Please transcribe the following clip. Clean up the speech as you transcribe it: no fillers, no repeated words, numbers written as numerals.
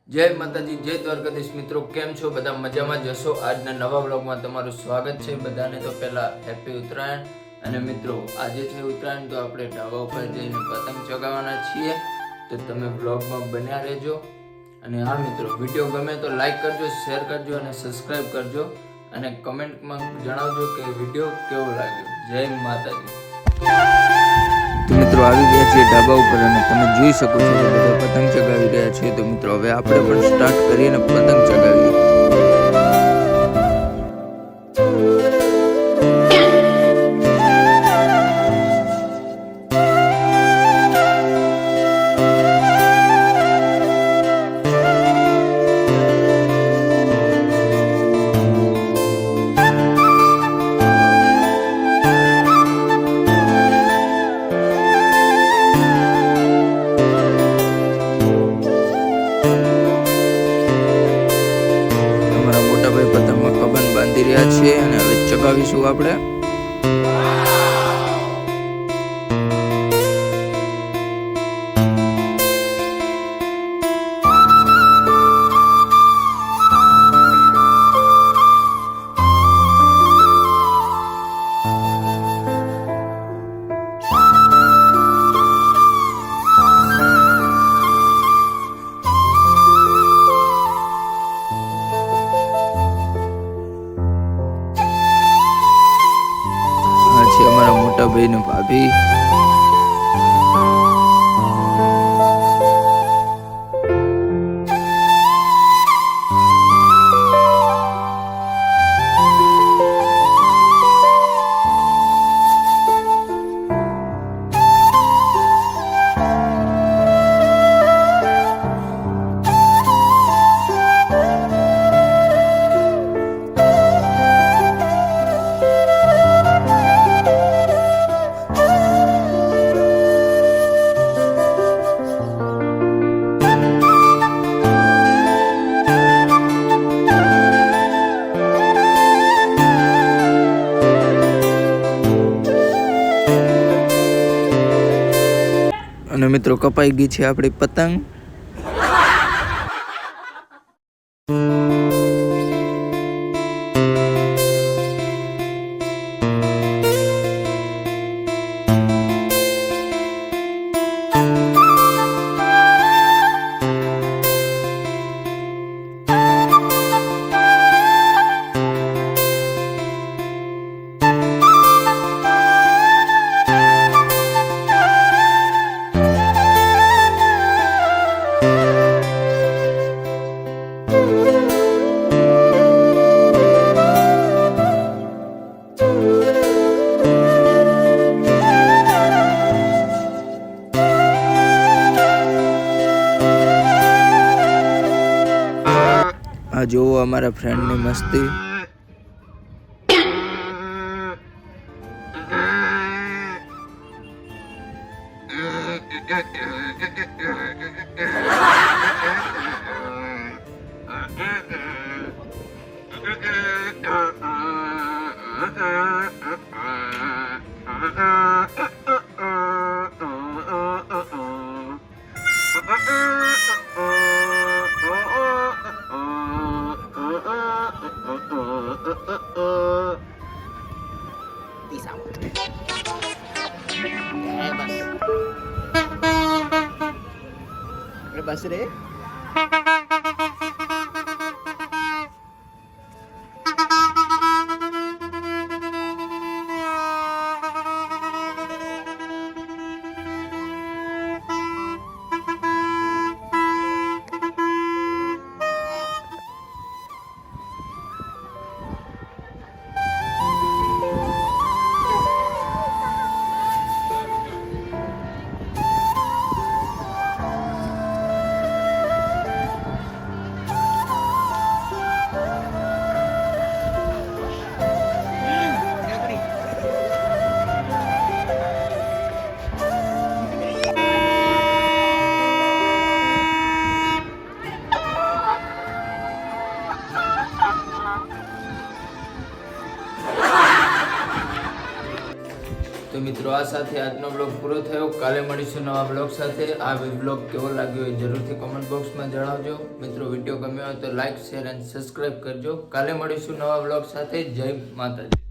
જય માતાજી, જય દ્વારકાધીશ મિત્રો, કેમ છો? બધા મજામાં જશો? આજના નવા વ્લોગમાં તમારું સ્વાગત છે. બધાને તો પહેલા હેપી ઉત્તરાયણ. અને મિત્રો, આજે છે ઉત્તરાયણ, તો આપણે ઢાબા ઉપર જઈને પતંગ ચગાવવાના છીએ. તો તમે વ્લોગમાં બન્યા રહેજો. અને હા મિત્રો, વિડીયો ગમે તો લાઈક કરજો, શેર કરજો અને સબસ્ક્રાઈબ કરજો. અને કમેન્ટમાં જણાવજો કે વિડીયો કેવો લાગ્યો. જય માતાજી. તો મિત્રો, આવી ગયા છીએ ઢાબા ઉપર અને તમે જોઈ શકો છો કે બધા પતંગ ચગાવી રહ્યા છે. તો મિત્રો, હવે આપણે પણ સ્ટાર્ટ કરીએ ને પતંગ ચગાવીએ. પતંગમાં કબન બાંધી રહ્યા છે અને હવે ચગાવીશું આપણે. અમારા મોટા ભાઈ ને ભાભી. અને મિત્રો, કપાઈ ગઈ છે આપણી પતંગ. આ જોવો અમારા ફ્રેન્ડની મસ્તી. बस रे. તો મિત્રો આ સાથે આજનો બ્લોગ પૂરો થયો. કાલે મળીશું નવા બ્લોગ સાથે. આ બ્લોગ કેવો લાગ્યો એ જરૂરથી કોમેન્ટ બોક્સમાં જણાવજો. મિત્રો વિડીયો ગમ્યો હોય તો લાઈક, શેર અને સબસ્ક્રાઈબ કરજો. કાલે મળીશું નવા બ્લોગ સાથે. જય માતાજી.